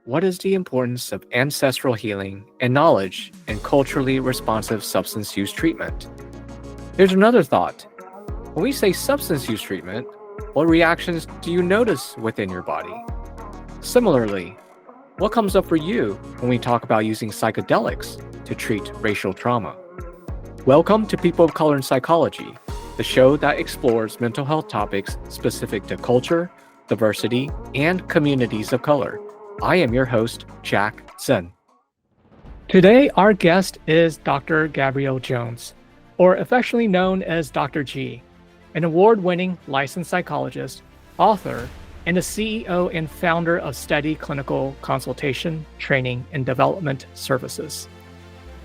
what is the importance of ancestral healing and knowledge in culturally responsive substance use treatment? Here's another thought. When we say substance use treatment, what reactions do you notice within your body? Similarly, what comes up for you when we talk about using psychedelics to treat racial trauma? Welcome to People of Color in Psychology, the show that explores mental health topics specific to culture, diversity, and communities of color. I am your host, Jack Zen. Today, our guest is Dr. Gabrielle Jones, or affectionately known as Dr. G, an award-winning licensed psychologist, author, and the CEO and founder of Steady Clinical Consultation, Training, and Development Services.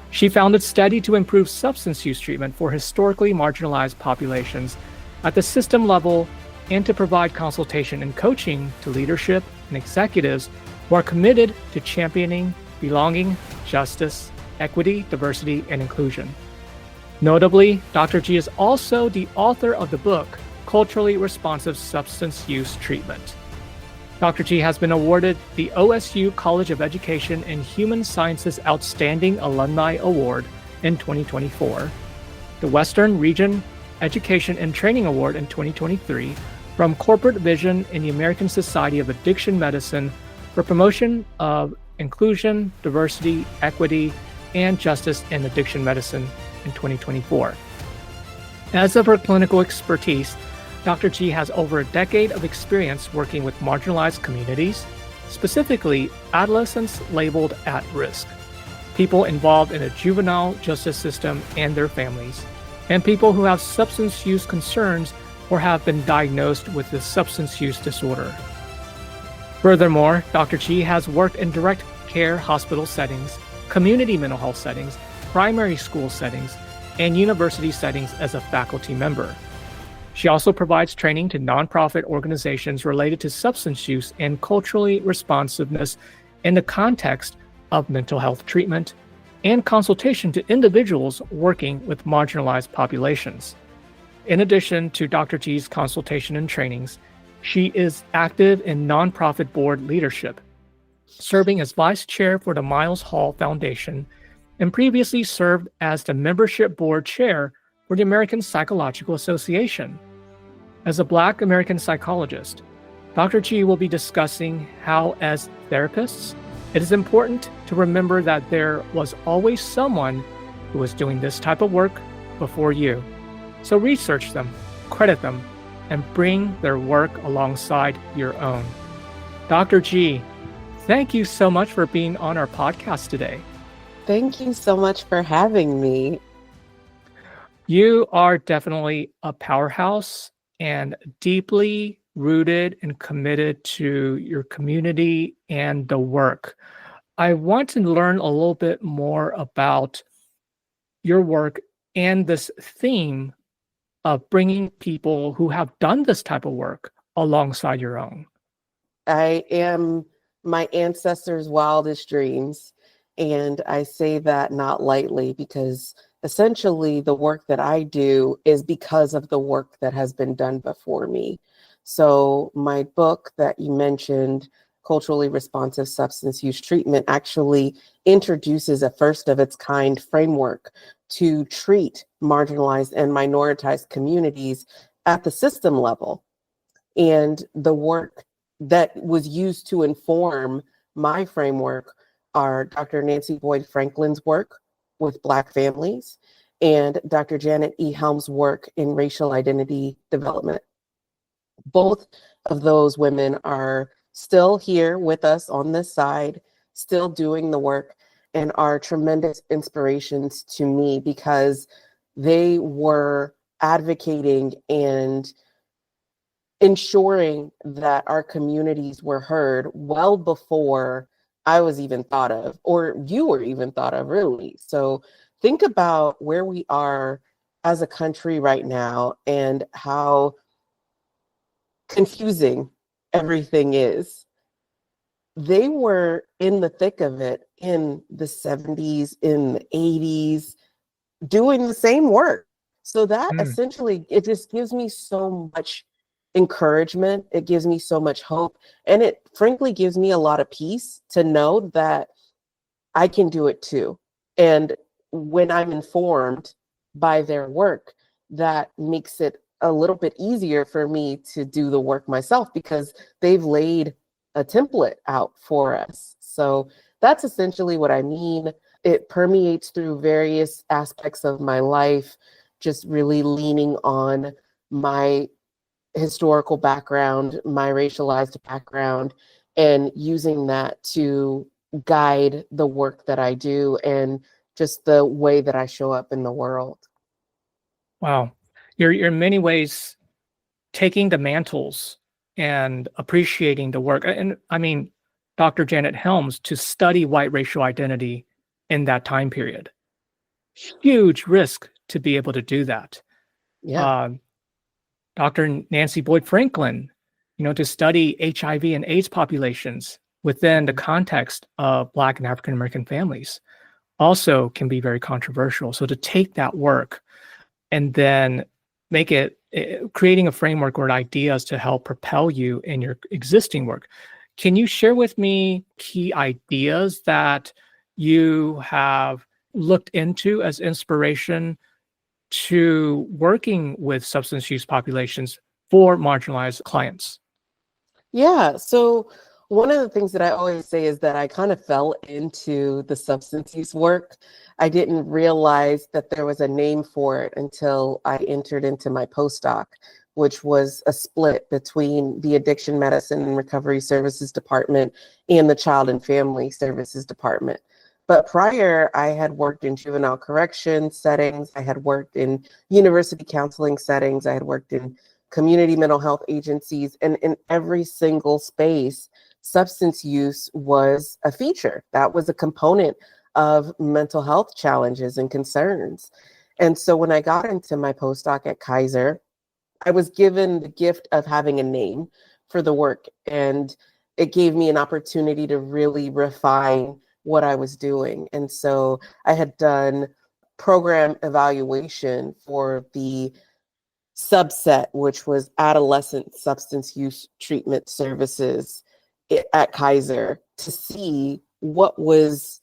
She founded Steady to improve substance use treatment for historically marginalized populations at the system level and to provide consultation and coaching to leadership and executives who are committed to championing belonging, justice, equity, diversity, and inclusion. Notably, Dr. G is also the author of the book, Culturally Responsive Substance Use Treatment. Dr. G has been awarded the OSU College of Education and Human Sciences Outstanding Alumni Award in 2024, the Western Region Education and Training Award in 2023 from Corporate Vision in the American Society of Addiction Medicine for promotion of inclusion, diversity, equity, and justice in addiction medicine in 2024. As of her clinical expertise, Dr. G has over a decade of experience working with marginalized communities, specifically adolescents labeled at risk, people involved in the juvenile justice system and their families, and people who have substance use concerns or have been diagnosed with a substance use disorder. Furthermore, Dr. G has worked in direct care hospital settings, community mental health settings, primary school settings, and university settings as a faculty member. She also provides training to nonprofit organizations related to substance use and culturally responsiveness in the context of mental health treatment and consultation to individuals working with marginalized populations. In addition to Dr. G's consultation and trainings, she is active in nonprofit board leadership, serving as vice chair for the Miles Hall Foundation, and previously served as the membership board chair for the American Psychological Association. As a Black American psychologist, Dr. G will be discussing how, as therapists, it is important to remember that there was always someone who was doing this type of work before you. So research them, credit them, and bring their work alongside your own. Dr. G, thank you so much for being on our podcast today. Thank you so much for having me. You are definitely a powerhouse and deeply rooted and committed to your community and the work. I want to learn a little bit more about your work and this theme of bringing people who have done this type of work alongside your own. I am my ancestors' wildest dreams. And I say that not lightly because essentially the work that I do is because of the work that has been done before me. So my book that you mentioned, Culturally Responsive Substance Use Treatment, actually introduces a first of its kind framework to treat marginalized and minoritized communities at the system level. And the work that was used to inform my framework are Dr. Nancy Boyd Franklin's work with Black families and Dr. Janet E. Helm's work in racial identity development. Both of those women are still here with us on this side, still doing the work, and are tremendous inspirations to me because they were advocating and ensuring that our communities were heard well before I was even thought of, or you were even thought of, really. So think about where we are as a country right now and how confusing everything is. They were in the thick of it in the 70s, in the 80s, doing the same work. So that essentially, it just gives me so much encouragement. It gives me so much hope. And it frankly gives me a lot of peace to know that I can do it too. And when I'm informed by their work, that makes it a little bit easier for me to do the work myself because they've laid a template out for us. So that's essentially what I mean. It permeates through various aspects of my life, just really leaning on my historical background, my racialized background, and using that to guide the work that I do and just the way that I show up in the world. Wow. You're in many ways taking the mantles and appreciating the work. And I mean, Dr. Janet Helms, to study white racial identity in that time period, huge risk to be able to do that. Yeah. Dr. Nancy Boyd Franklin, to study HIV and AIDS populations within the context of Black and African American families also can be very controversial. So to take that work and then make it, creating a framework or ideas to help propel you in your existing work. Can you share with me key ideas that you have looked into as inspiration to working with substance use populations for marginalized clients? Yeah. So one of the things that I always say is that I kind of fell into the substance use work. I didn't realize that there was a name for it until I entered into my postdoc, which was a split between the Addiction Medicine and Recovery Services Department and the Child and Family Services Department. But prior, I had worked in juvenile correction settings. I had worked in university counseling settings. I had worked in community mental health agencies, and in every single space, substance use was a feature. That was a component of mental health challenges and concerns. And so when I got into my postdoc at Kaiser, I was given the gift of having a name for the work, and it gave me an opportunity to really refine what I was doing. And so I had done program evaluation for the subset, which was adolescent substance use treatment services at Kaiser, to see what was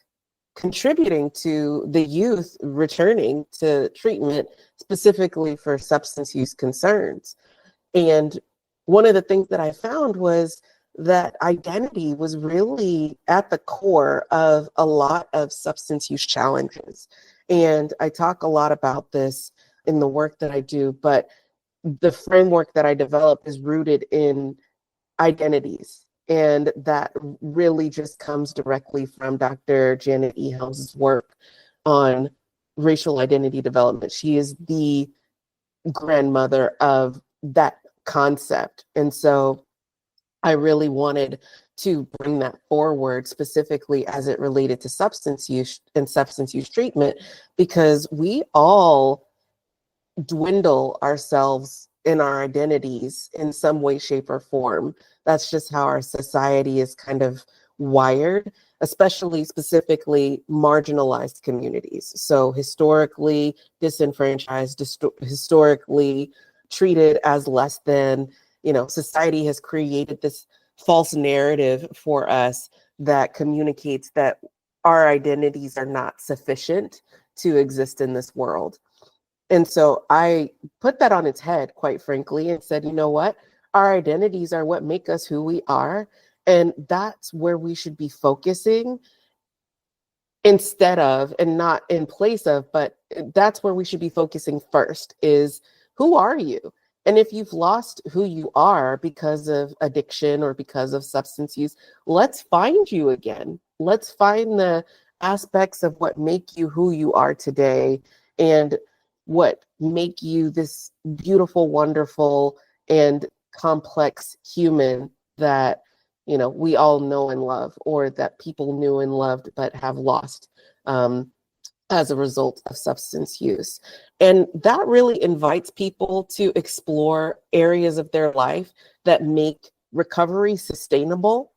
contributing to the youth returning to treatment specifically for substance use concerns. And one of the things that I found was that identity was really at the core of a lot of substance use challenges. And I talk a lot about this in the work that I do, but the framework that I developed is rooted in identities. And that really just comes directly from Dr. Janet E. Helms' work on racial identity development. She is the grandmother of that concept. And so I really wanted to bring that forward specifically as it related to substance use and substance use treatment, because we all dwindle ourselves in our identities in some way, shape, or form. That's just how our society is kind of wired, especially specifically marginalized communities. So historically disenfranchised, historically treated as less than, society has created this false narrative for us that communicates that our identities are not sufficient to exist in this world. And so I put that on its head, quite frankly, and said, you know what? Our identities are what make us who we are. And that's where we should be focusing instead of, and not in place of, but that's where we should be focusing first is, who are you? And if you've lost who you are because of addiction or because of substance use, let's find you again. Let's find the aspects of what make you who you are today and what make you this beautiful, wonderful, and complex human that we all know and love, or that people knew and loved but have lost as a result of substance use. And that really invites people to explore areas of their life that make recovery sustainable,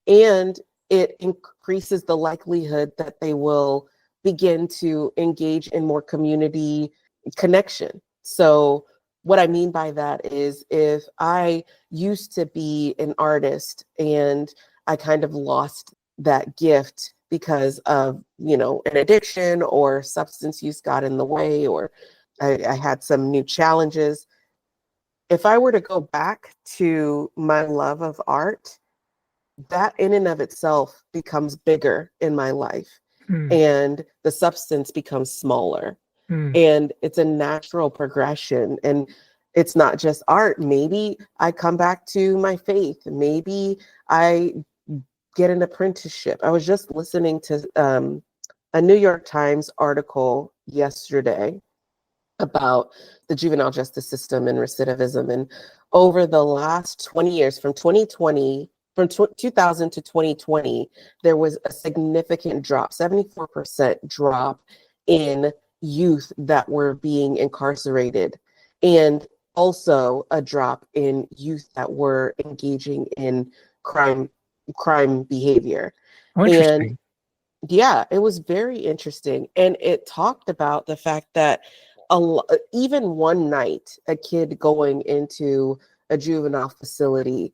and it increases the likelihood that they will begin to engage in more community connection. So What I mean by that is if I used to be an artist and I kind of lost that gift because of, an addiction or substance use got in the way, or I had some new challenges. If I were to go back to my love of art, that in and of itself becomes bigger in my life, Hmm. and the substance becomes smaller. Hmm. And it's a natural progression. And it's not just art. Maybe I come back to my faith. Maybe I get an apprenticeship. I was just listening to a New York Times article yesterday about the juvenile justice system and recidivism. And over the last 20 years, from 2000 to 2020, there was a significant drop, 74% drop in youth that were being incarcerated, and also a drop in youth that were engaging in crime behavior. Oh, And interesting. yeah, it was very interesting. And it talked about the fact that even one night, a kid going into a juvenile facility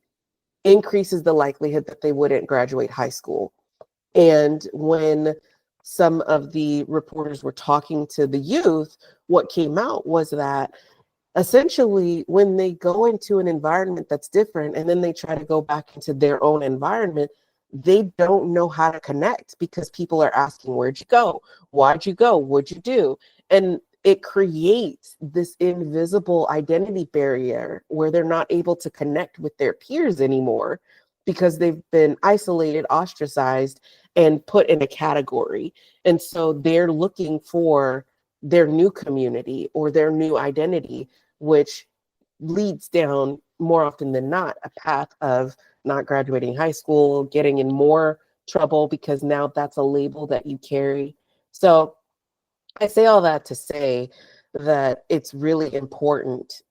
increases the likelihood that they wouldn't graduate high school. And when some of the reporters were talking to the youth, what came out was that essentially when they go into an environment that's different and then they try to go back into their own environment, they don't know how to connect because people are asking, where'd you go? Why'd you go? What'd you do? And it creates this invisible identity barrier where they're not able to connect with their peers anymore because they've been isolated, ostracized, and put in a category. And so they're looking for their new community or their new identity, which leads down more often than not a path of not graduating high school, getting in more trouble because now that's a label that you carry. So I say all that to say that it's really important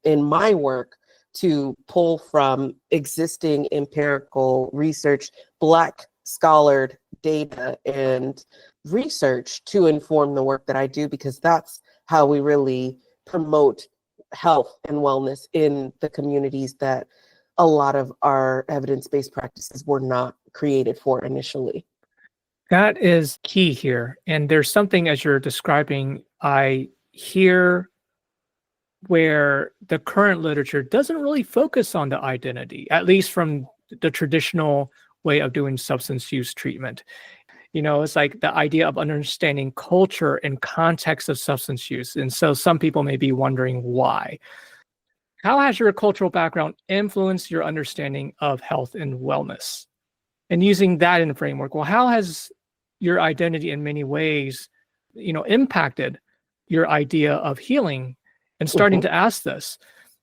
in my work to pull from existing empirical research, Black scholared data and research to inform the work that I do, because that's how we really promote health and wellness in the communities that a lot of our evidence-based practices were not created for initially. That is key here. And there's something as you're describing, I hear where the current literature doesn't really focus on the identity, at least from the traditional way of doing substance use treatment. It's like the idea of understanding culture and context of substance use. And so some people may be wondering why. How has your cultural background influenced your understanding of health and wellness? And using that in the framework, well, how has your identity in many ways, impacted your idea of healing and starting Mhm. to ask this?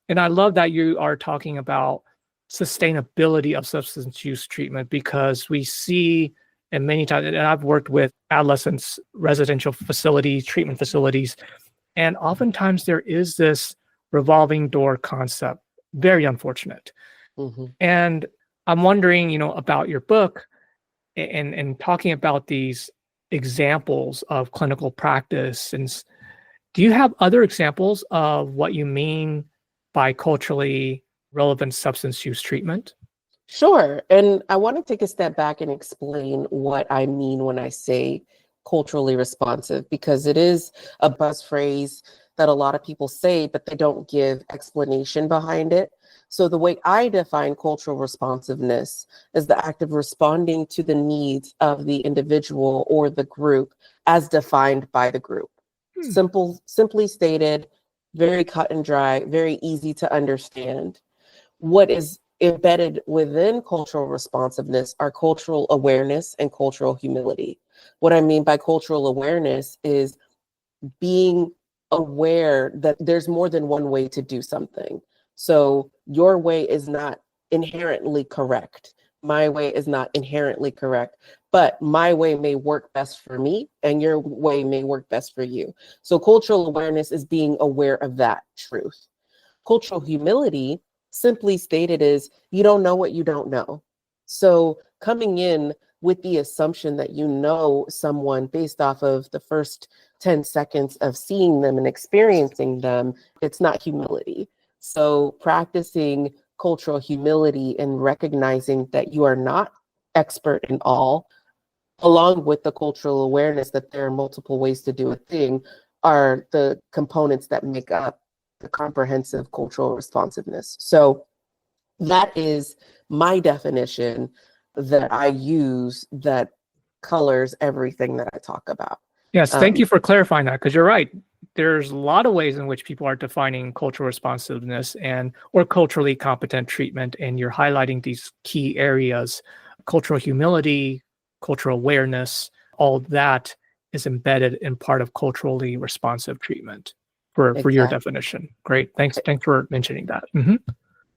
And I love that you are talking about sustainability of substance use treatment, because we see, and many times, and I've worked with adolescents, residential facilities, treatment facilities, and oftentimes there is this revolving door concept, very unfortunate. Mhm. And I'm wondering, about your book and talking about these examples of clinical practice. And do you have other examples of what you mean by culturally relevant substance use treatment? Sure. And I want to take a step back and explain what I mean when I say culturally responsive, because it is a buzz phrase that a lot of people say, but they don't give explanation behind it. So the way I define cultural responsiveness is the act of responding to the needs of the individual or the group as defined by the group. Hmm. Simply stated, very cut and dry, very easy to understand. What is embedded within cultural responsiveness are cultural awareness and cultural humility. What I mean by cultural awareness is being aware that there's more than one way to do something. So your way is not inherently correct. My way is not inherently correct, but my way may work best for me and your way may work best for you. So cultural awareness is being aware of that truth. Cultural humility, simply stated, is you don't know what you don't know. So coming in with the assumption that you know someone based off of the first 10 seconds of seeing them and experiencing them, it's not humility. So practicing cultural humility and recognizing that you are not expert in all, along with the cultural awareness that there are multiple ways to do a thing, are the components that make up the comprehensive cultural responsiveness. So that is my definition that I use that colors everything that I talk about. Yes, thank you for clarifying that, because you're right. There's a lot of ways in which people are defining cultural responsiveness or culturally competent treatment, and you're highlighting these key areas: cultural humility, cultural awareness. All that is embedded in part of culturally responsive treatment for your definition. Great, thanks for mentioning that.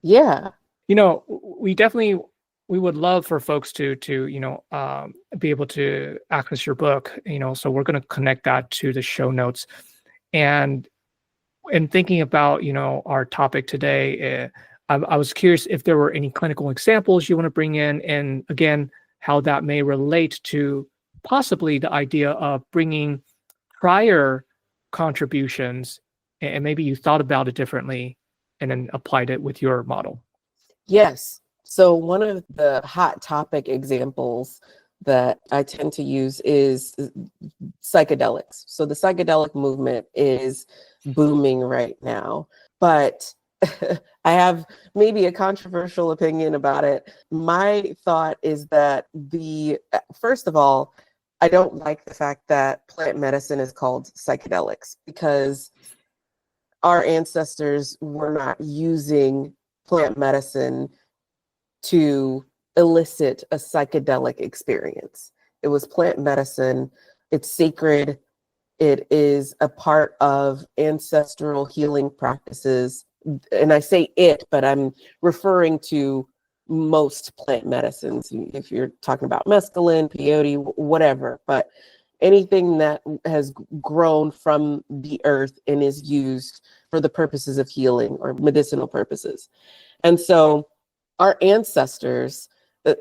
Yeah. We would love for folks to be able to access your book, so we're going to connect that to the show notes. And in thinking about, our topic today, I was curious if there were any clinical examples you want to bring in, and again, how that may relate to possibly the idea of bringing prior contributions, and maybe you thought about it differently and then applied it with your model. Yes. So one of the hot topic examples that I tend to use is psychedelics. So the psychedelic movement is booming right now, but I have maybe a controversial opinion about it. My thought is that first of all, I don't like the fact that plant medicine is called psychedelics, because our ancestors were not using plant medicine to elicit a psychedelic experience. It was plant medicine. It's sacred. It is a part of ancestral healing practices. And I say it, but I'm referring to most plant medicines. If you're talking about mescaline, peyote, whatever, but anything that has grown from the earth and is used for the purposes of healing or medicinal purposes. And so our ancestors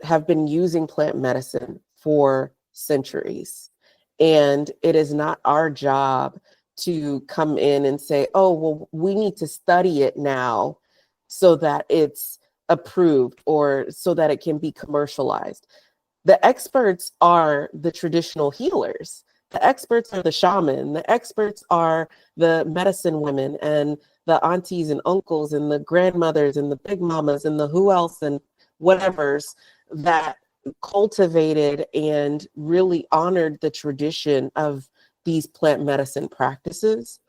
have been using plant medicine for centuries. And it is not our job to come in and say, oh, well, we need to study it now so that it's approved or so that it can be commercialized. The experts are the traditional healers. The experts are the shaman. The experts are the medicine women and the aunties and uncles and the grandmothers and the big mamas and the who else and whatevers that cultivated and really honored the tradition of these plant medicine practices.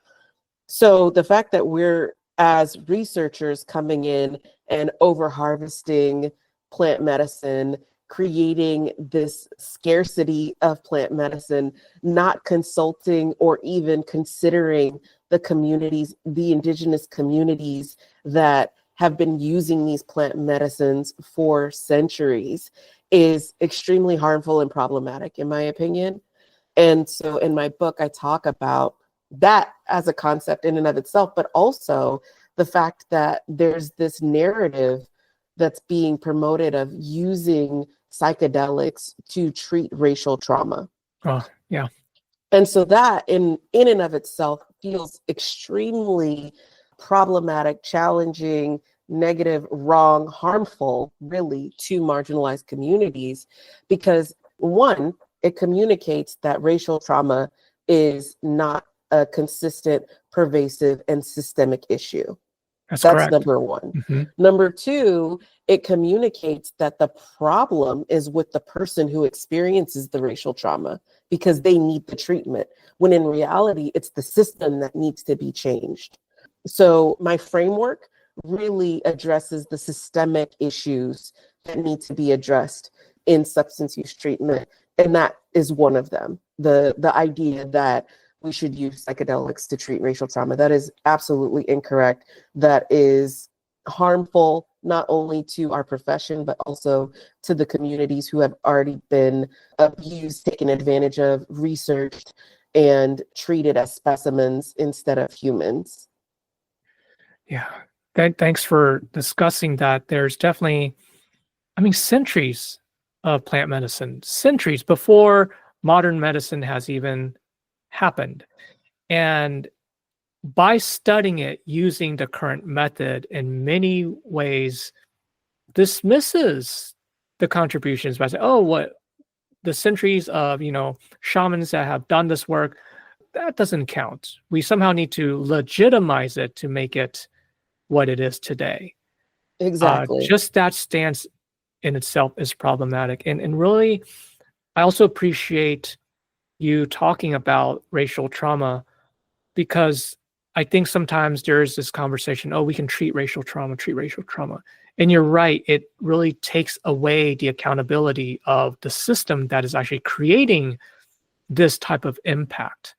So the fact that we're, as researchers, coming in and over harvesting plant medicine, creating this scarcity of plant medicine, not consulting or even considering the communities, the indigenous communities that have been using these plant medicines for centuries, is extremely harmful and problematic, in my opinion. And so in my book, I talk about that as a concept in and of itself, but also the fact that there's this narrative that's being promoted of using psychedelics to treat racial trauma. Oh, yeah. And so that in and of itself feels extremely problematic, challenging, negative, wrong, harmful, really, to marginalized communities, because one, it communicates that racial trauma is not a consistent, pervasive, and systemic issue. That's That's correct. number one. Number two, it communicates that the problem is with the person who experiences the racial trauma because they need the treatment, when in reality, it's the system that needs to be changed. So my framework really addresses the systemic issues that need to be addressed in substance use treatment. And that is one of them, the idea that we should use psychedelics to treat racial trauma. That is absolutely incorrect. That is harmful, not only to our profession, but also to the communities who have already been abused, taken advantage of, researched, and treated as specimens instead of humans. Yeah. Thanks for discussing that. There's definitely, centuries of plant medicine, centuries before modern medicine has even happened. And by studying it using the current method, in many ways dismisses the contributions by saying, oh, what the centuries of, shamans that have done this work, that doesn't count. We somehow need to legitimize it to make it what it is today. Exactly. Just that stance in itself is problematic. And really, I also appreciate you talking about racial trauma, because I think sometimes there's this conversation, oh, we can treat racial trauma. And you're right, it really takes away the accountability of the system that is actually creating this type of impact.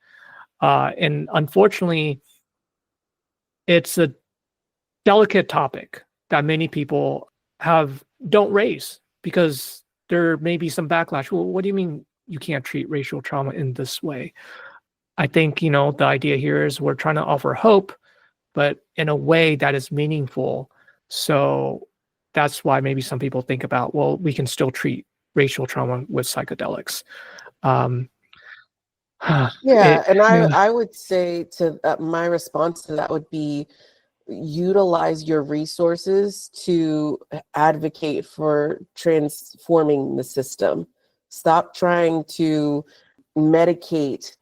And unfortunately, it's a delicate topic that many people don't raise, because there may be some backlash. Well, what do you mean you can't treat racial trauma in this way? I think, the idea here is we're trying to offer hope, but in a way that is meaningful. So that's why maybe some people think about, well, we can still treat racial trauma with psychedelics. Yeah, and Yeah. I would say to my response to that would be utilize your resources to advocate for transforming the system. Stop trying to medicate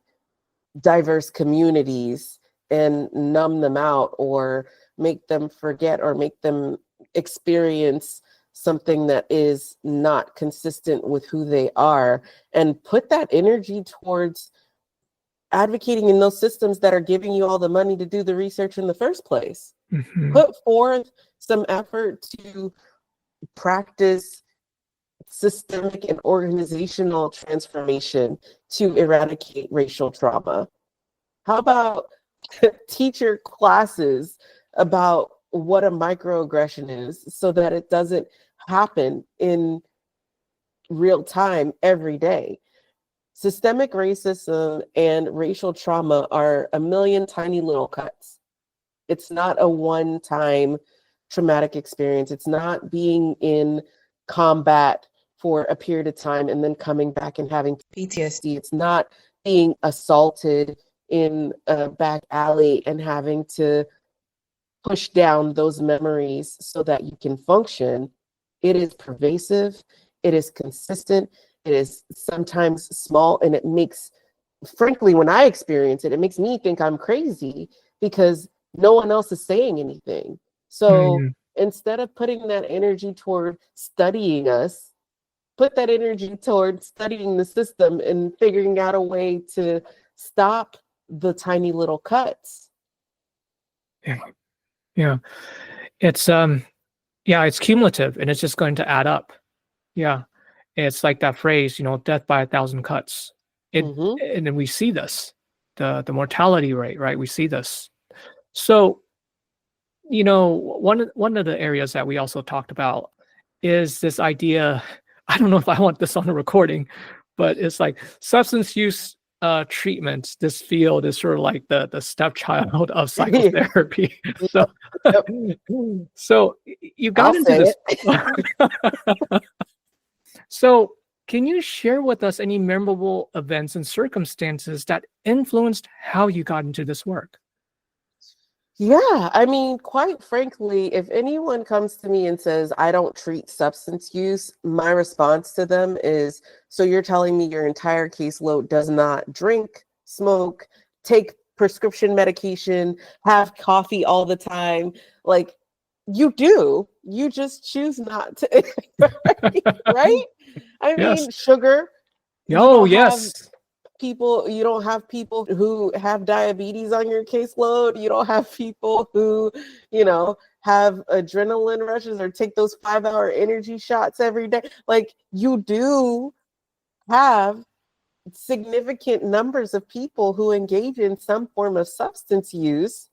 diverse communities and numb them out or make them forget or make them experience something that is not consistent with who they are, and put that energy towards advocating in those systems that are giving you all the money to do the research in the first place. Mhm. Put forth some effort to practice systemic and organizational transformation to eradicate racial trauma. How about teacher classes about what a microaggression is so that it doesn't happen in real time every day? Systemic racism and racial trauma are a million tiny little cuts. It's not a one-time traumatic experience. It's not being in combat for a period of time and then coming back and having PTSD. It's not being assaulted in a back alley and having to push down those memories so that you can function. It is pervasive, it is consistent, it is sometimes small, and it makes, frankly, when I experience it, it makes me think I'm crazy because no one else is saying anything. So instead of putting that energy toward studying us, put that energy toward studying the system and figuring out a way to stop the tiny little cuts. Yeah. It's it's cumulative, and it's just going to add up. Yeah. It's like that phrase, death by 1,000 cuts. Mhm. And then we see this, the mortality rate, right? We see this. So, one of the areas that we also talked about is this idea. I don't know if I want this on a recording, but it's like substance use treatment. This field is sort of like the stepchild of psychotherapy. So, Yep. so you got I'll into say this. it. So, can you share with us any memorable events and circumstances that influenced how you got into this work? Yeah, I mean, quite frankly, if anyone comes to me and says, I don't treat substance use, my response to them is, so you're telling me your entire caseload does not drink, smoke, take prescription medication, have coffee all the time? Like, you do, you just choose not to, right? I Yes. mean, sugar, you Oh, don't have yes. you don't have people who have diabetes on your caseload. You don't have people who, have adrenaline rushes or take those 5-hour energy shots every day. Like, you do have significant numbers of people who engage in some form of substance use.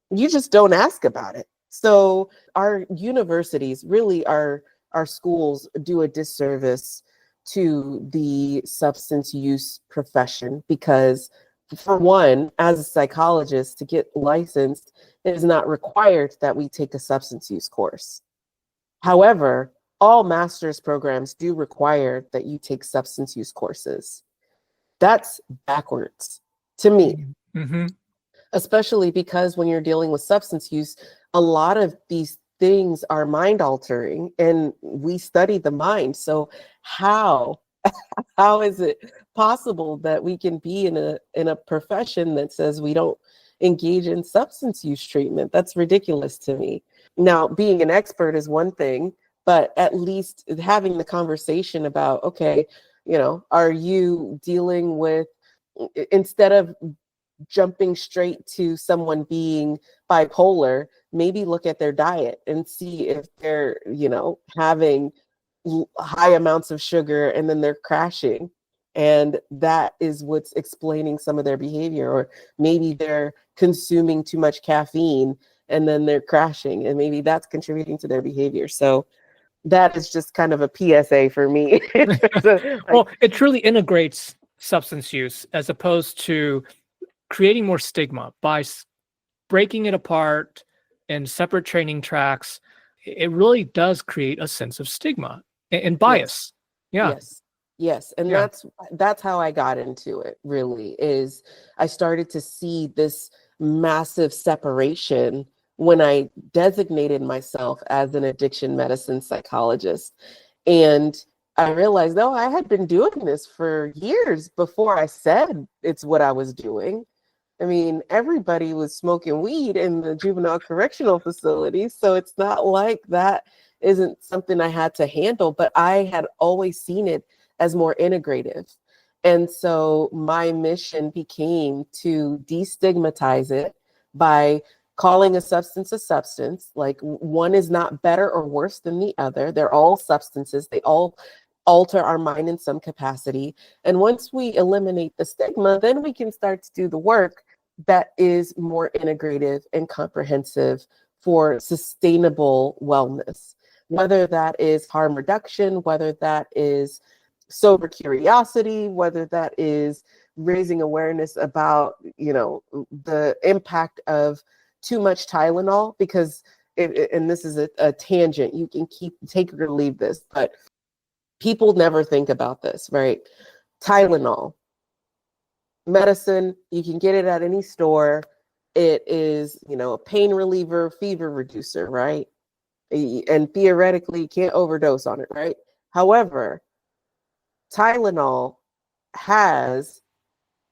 You just don't ask about it. So our universities, really our schools, do a disservice to the substance use profession, because, for one, as a psychologist, to get licensed, it is not required that we take a substance use course. However, all master's programs do require that you take substance use courses. That's backwards to me. Mm-hmm. Especially because when you're dealing with substance use, a lot of these things are mind altering, and we study the mind. So how how is it possible that we can be in a profession that says we don't engage in substance use treatment? That's ridiculous to me. Now, being an expert is one thing, but at least having the conversation about, okay, are you dealing with, instead of jumping straight to someone being bipolar, maybe look at their diet and see if they're, having high amounts of sugar and then they're crashing. And that is what's explaining some of their behavior. Or maybe they're consuming too much caffeine and then they're crashing, and maybe that's contributing to their behavior. So that is just kind of a PSA for me. Well, it truly integrates substance use as opposed to creating more stigma by breaking it apart in separate training tracks. It really does create a sense of stigma and bias. Yeah. Yes. And Yeah. that's how I got into it, really, is I started to see this massive separation when I designated myself as an addiction medicine psychologist. And I realized, no, I had been doing this for years before I said it's what I was doing. I mean, everybody was smoking weed in the juvenile correctional facilities, so it's not like that isn't something I had to handle, but I had always seen it as more integrative. And so my mission became to destigmatize it by calling a substance, like one is not better or worse than the other. They're all substances. They all alter our mind in some capacity. And once we eliminate the stigma, then we can start to do the work that is more integrative and comprehensive for sustainable wellness, whether that is harm reduction, whether that is sober curiosity, whether that is raising awareness about, the impact of too much Tylenol, because and this is a tangent, you can take or leave this, but people never think about this, right? Tylenol, medicine, you can get it at any store. It is, a pain reliever, fever reducer, right? And theoretically, you can't overdose on it, right? However, Tylenol has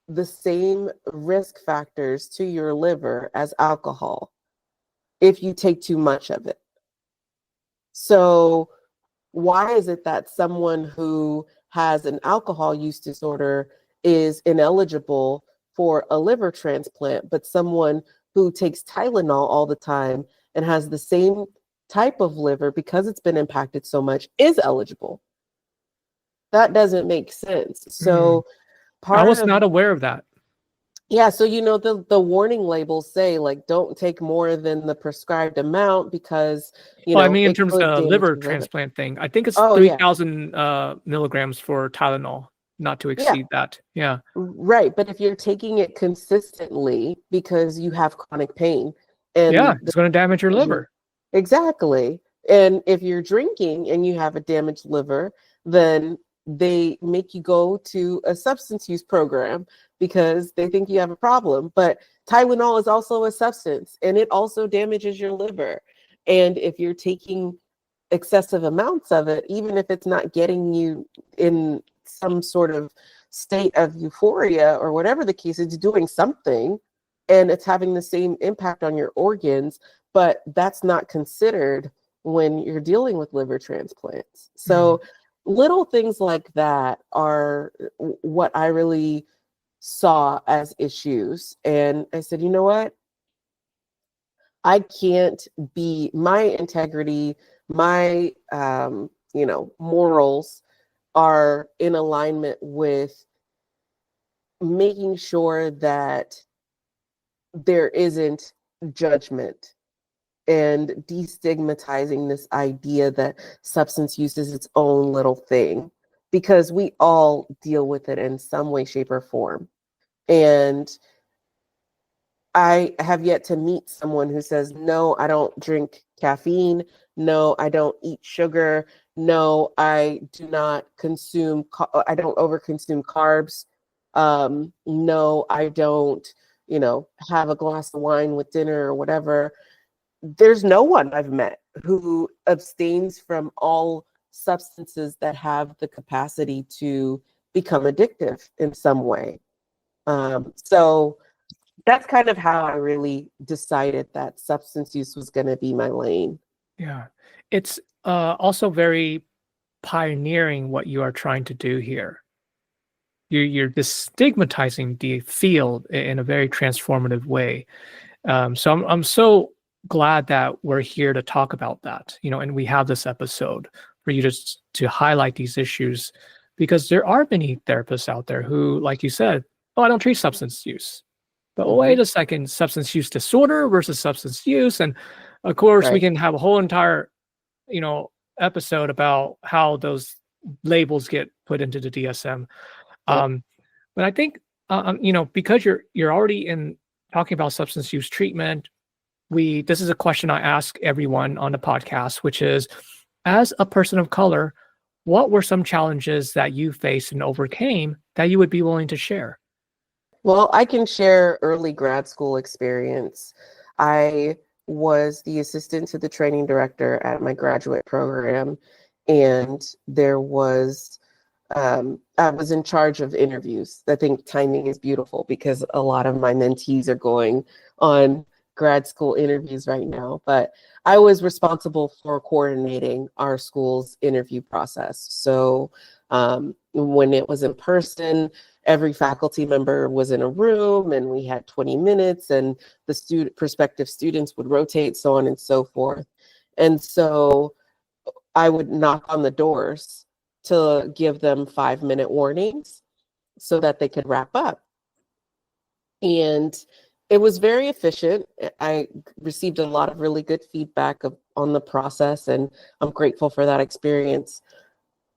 the same risk factors to your liver as alcohol if you take too much of it. So why is it that someone who has an alcohol use disorder is ineligible for a liver transplant, but someone who takes Tylenol all the time and has the same type of liver, because it's been impacted so much, is eligible? That doesn't make sense. So I was not aware of that. Yeah, so the warning labels say, like, don't take more than the prescribed amount because I mean, in it terms could of damage liver your liver. transplant thing, I think it's Oh, yeah. 3,000 milligrams for Tylenol, not to exceed that. Yeah. Right, but if you're taking it consistently because you have chronic pain, and Yeah, it's going to damage your liver. Exactly. And if you're drinking and you have a damaged liver, then they make you go to a substance use program because they think you have a problem. But Tylenol is also a substance, and it also damages your liver. And if you're taking excessive amounts of it, even if it's not getting you in some sort of state of euphoria or whatever the case, it's doing something and it's having the same impact on your organs, but that's not considered when you're dealing with liver transplants. So little things like that are what I really saw as issues. And I said, you know what? I can't be, my integrity, my morals are in alignment with making sure that there isn't judgment and destigmatizing this idea that substance use is its own little thing, because we all deal with it in some way, shape, or form. And I have yet to meet someone who says, no, I don't drink caffeine. No, I don't eat sugar. No, I do not consume, I don't overconsume carbs. No, I don't have a glass of wine with dinner or whatever. There's no one I've met who abstains from all substances that have the capacity to become addictive in some way. So that's kind of how I really decided that substance use was going to be my lane. Yeah. It's also very pioneering what you are trying to do here. You're destigmatizing the field in a very transformative way. So I'm so glad that we're here to talk about that, and we have this episode for you to highlight these issues, because there are many therapists out there who, like you said, oh, I don't treat substance use. But wait a second, substance use disorder versus substance use. And of course, we Right. can have a whole entire, episode about how those labels get put into the DSM. Yep. But I think, because you're already in talking about substance use treatment, this is a question I ask everyone on the podcast, which is, as a person of color, what were some challenges that you faced and overcame that you would be willing to share? Well, I can share early grad school experience. I was the assistant to the training director at my graduate program, and I was in charge of interviews. I think timing is beautiful because a lot of my mentees are going on grad school interviews right now, but I was responsible for coordinating our school's interview process. So when it was in person, every faculty member was in a room and we had 20 minutes and the prospective students would rotate, so on and so forth. And so I would knock on the doors to give them 5-minute warnings so that they could wrap up. And it was very efficient. I received a lot of really good feedback on the process, and I'm grateful for that experience.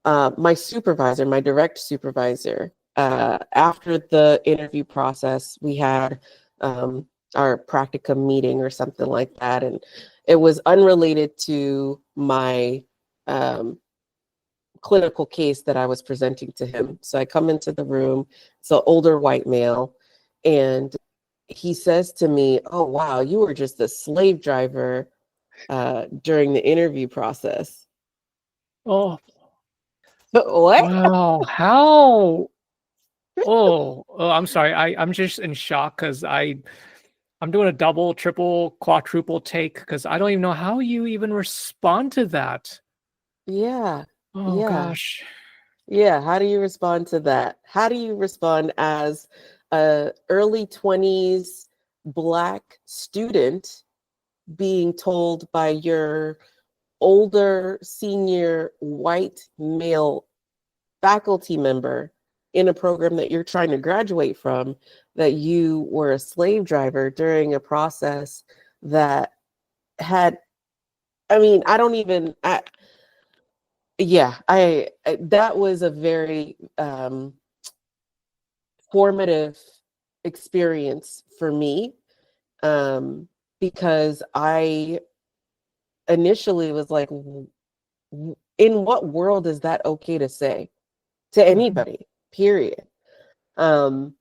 My supervisor, my direct supervisor, after the interview process, we had our practicum meeting or something like that, and it was unrelated to my clinical case that I was presenting to him. So I come into the room, it's an older white male, and he says to me, "Oh, wow, you were just a slave driver during the interview process." Oh, What? wow. How? Oh, I'm sorry. I'm just in shock because I'm doing a double, triple, quadruple take because I don't even know how you even respond to that. Yeah. Oh Yeah. gosh. Yeah. How do you respond to that? How do you respond as a early 20s Black student being told by your older senior white male faculty member in a program that you're trying to graduate from that you were a slave driver during a process that had, I mean, I don't even, that was a very formative experience for me, because I initially was like, in what world is that okay to say to anybody, period? And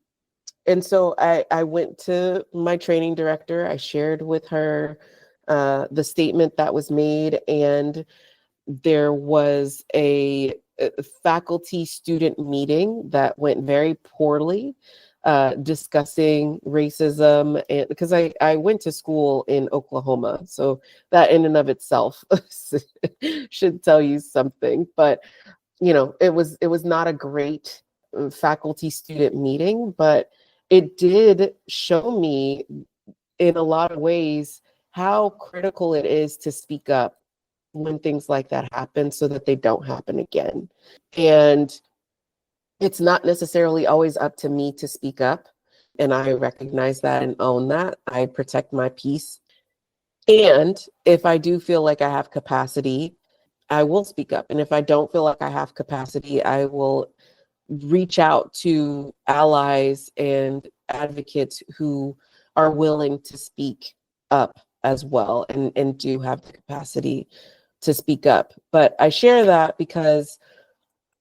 so I went to my training director. I shared with her the statement that was made, and there was a faculty student meeting that went very poorly, discussing racism. And because I went to school in Oklahoma, so that in and of itself should tell you something. But it was not a great faculty student meeting, but it did show me in a lot of ways how critical it is to speak up when things like that happen so that they don't happen again. And it's not necessarily always up to me to speak up. And I recognize that and own that. I protect my peace. And if I do feel like I have capacity, I will speak up. And if I don't feel like I have capacity, I will reach out to allies and advocates who are willing to speak up as well and do have the capacity to speak up. But I share that because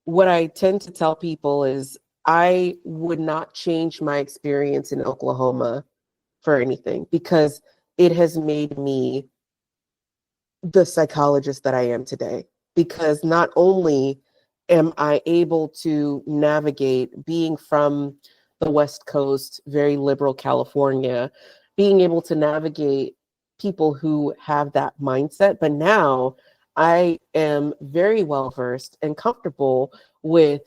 what I tend to tell people is I would not change my experience in Oklahoma for anything, because it has made me the psychologist that I am today. Because not only am I able to navigate being from the West Coast, very liberal California, being able to navigate people who have that mindset, but now I am very well versed and comfortable with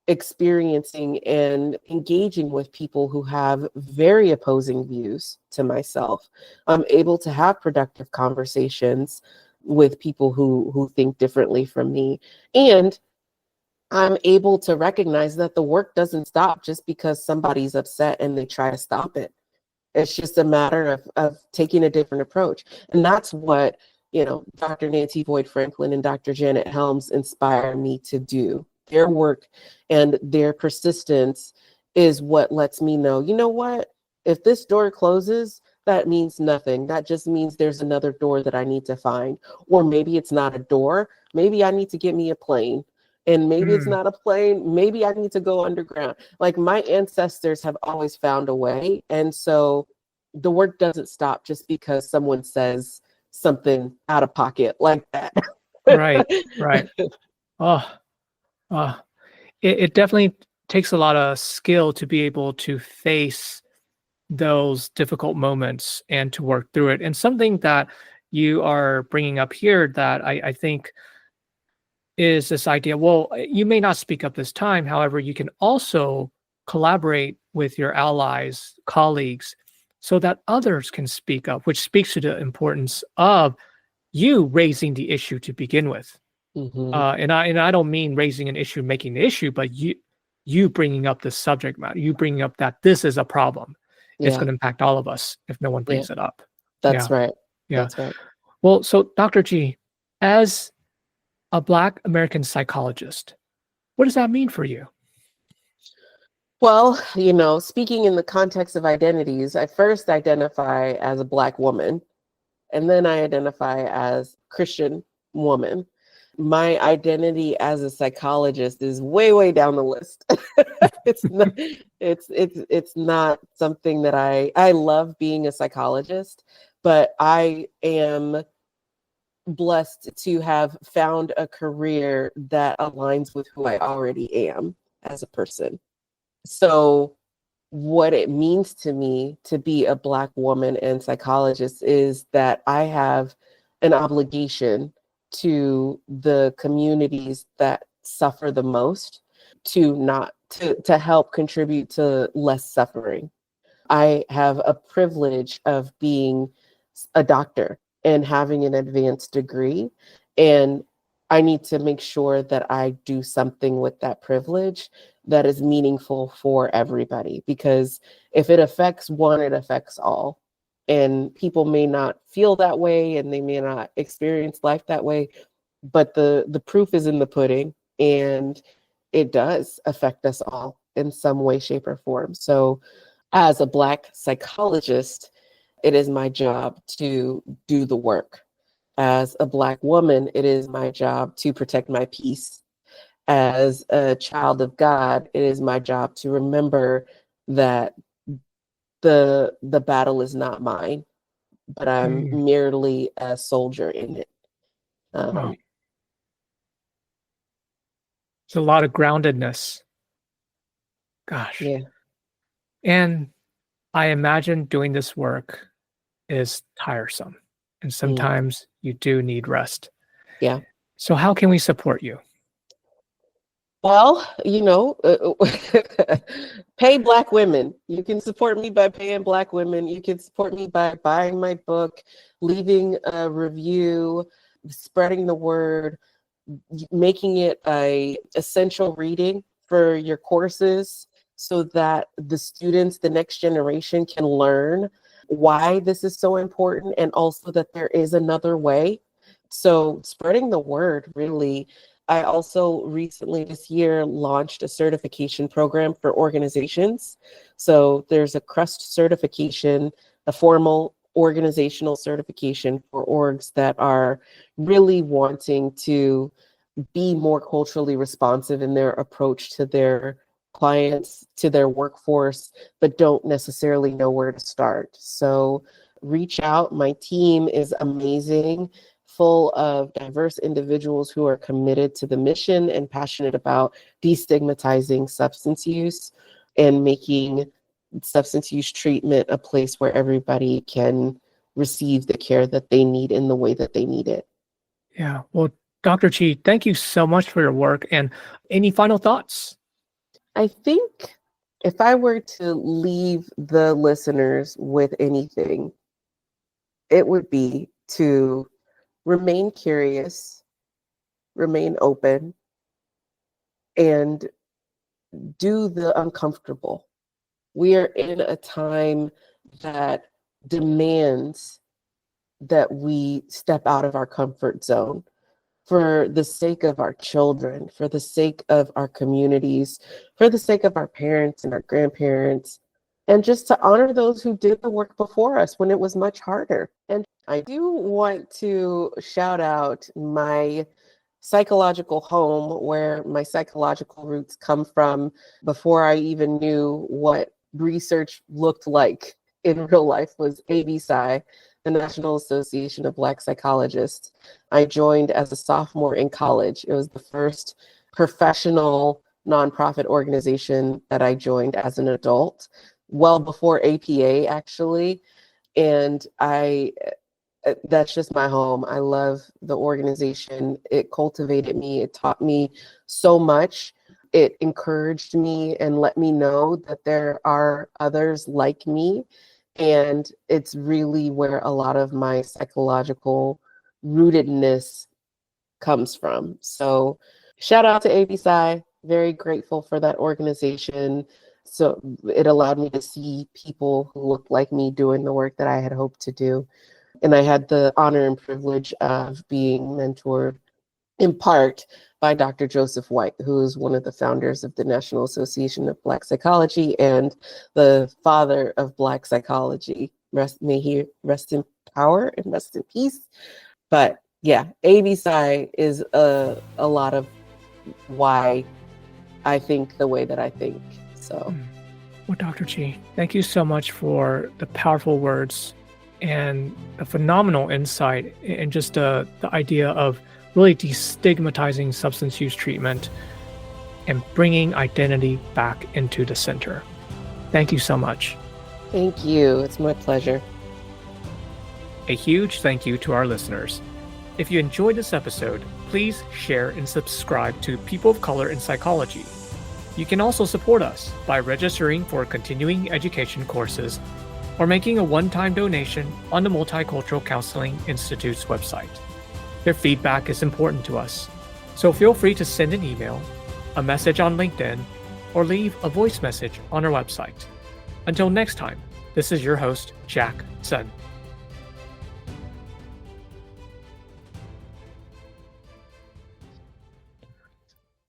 experiencing and engaging with people who have very opposing views to myself. I'm able to have productive conversations with people who think differently from me. And I'm able to recognize that the work doesn't stop just because somebody's upset and they try to stop it. It's just a matter of taking a different approach. And that's what, Dr. Nancy Boyd Franklin and Dr. Janet Helms inspire me to do. Their work and their persistence is what lets me know, you know what? If this door closes, that means nothing. That just means there's another door that I need to find. Or maybe it's not a door. Maybe I need to get me a plane. And maybe it's not a plane. Maybe I need to go underground. Like, my ancestors have always found a way. And so the work doesn't stop just because someone says something out of pocket like that. Right, right. Oh, it definitely takes a lot of skill to be able to face those difficult moments and to work through it. And something that you are bringing up here that I think is this idea, well, you may not speak up this time. However, you can also collaborate with your allies, colleagues, so that others can speak up, which speaks to the importance of you raising the issue to begin with. Mhm. And I don't mean raising an issue, making the issue, but you bringing up the subject matter, you bringing up that this is a problem. It's Yeah, going to impact all of us if no one yeah, brings it up. that's Yeah, right. yeah. That's right. Well, so Dr. G, as a Black American psychologist, what does that mean for you? Well, speaking in the context of identities, I first identify as a Black woman, and then I identify as Christian woman. My identity as a psychologist is way, way down the list. It's not, it's not something that I love being a psychologist, but I am blessed to have found a career that aligns with who I already am as a person. So what it means to me to be a Black woman and psychologist is that I have an obligation to the communities that suffer the most, to help contribute to less suffering. I have a privilege of being a doctor and having an advanced degree, and I need to make sure that I do something with that privilege that is meaningful for everybody, because if it affects one, it affects all. And people may not feel that way and they may not experience life that way, but the proof is in the pudding, and it does affect us all in some way, shape, or form. So as a Black psychologist, it is my job to do the work. As a Black woman, it is my job to protect my peace. As a child of God, it is my job to remember that the battle is not mine, but I'm Mm, merely a soldier in it. wow. Um, It's a lot of groundedness. Gosh. yeah, And I imagine doing this work is tiresome. And mm, sometimes you do need rest. yeah. So, how can we support you? Well, pay Black women. You can support me by paying Black women. You can support me by buying my book, leaving a review, spreading the word, making it a essential reading for your courses so that the students, the next generation, can learn why this is so important, and also that there is another way. So spreading the word, really. I also recently this year launched a certification program for organizations. So there's a CRUST certification, a formal organizational certification for orgs that are really wanting to be more culturally responsive in their approach to their clients to their workforce, but don't necessarily know where to start. So reach out. My team is amazing, full of diverse individuals who are committed to the mission and passionate about destigmatizing substance use and making substance use treatment a place where everybody can receive the care that they need in the way that they need it. Yeah. Well, Dr. Chi, thank you so much for your work. And any final thoughts? I think if I were to leave the listeners with anything, it would be to remain curious, remain open, and do the uncomfortable. We are in a time that demands that we step out of our comfort zone for the sake of our children, for the sake of our communities, for the sake of our parents and our grandparents, and just to honor those who did the work before us when it was much harder. And I do want to shout out my psychological home, where my psychological roots come from before I even knew what research looked like in real life, was ABPSI, the National Association of Black Psychologists. I joined as a sophomore in college. It was the first professional nonprofit organization that I joined as an adult, well before APA actually. And that's just my home. I love the organization. It cultivated me. It taught me so much. It encouraged me and let me know that there are others like me. And it's really where a lot of my psychological rootedness comes from. So shout out to ABPSI. Very grateful for that organization. So it allowed me to see people who looked like me doing the work that I had hoped to do. And I had the honor and privilege of being mentored in part by Dr. Joseph White, who is one of the founders of the National Association of Black Psychology and the father of Black psychology. May he rest in power and rest in peace. But yeah, ABPSI is a lot of why I think the way that I think. So, well, Dr. Chi, thank you so much for the powerful words and a phenomenal insight and just the idea of really destigmatizing substance use treatment and bringing identity back into the center. Thank you so much. Thank you. It's my pleasure. A huge thank you to our listeners. If you enjoyed this episode, please share and subscribe to People of Color in Psychology. You can also support us by registering for continuing education courses or making a one-time donation on the Multicultural Counseling Institute's website. Your feedback is important to us, so feel free to send an email, a message on LinkedIn, or leave a voice message on our website. Until next time, this is your host, Jack Sun.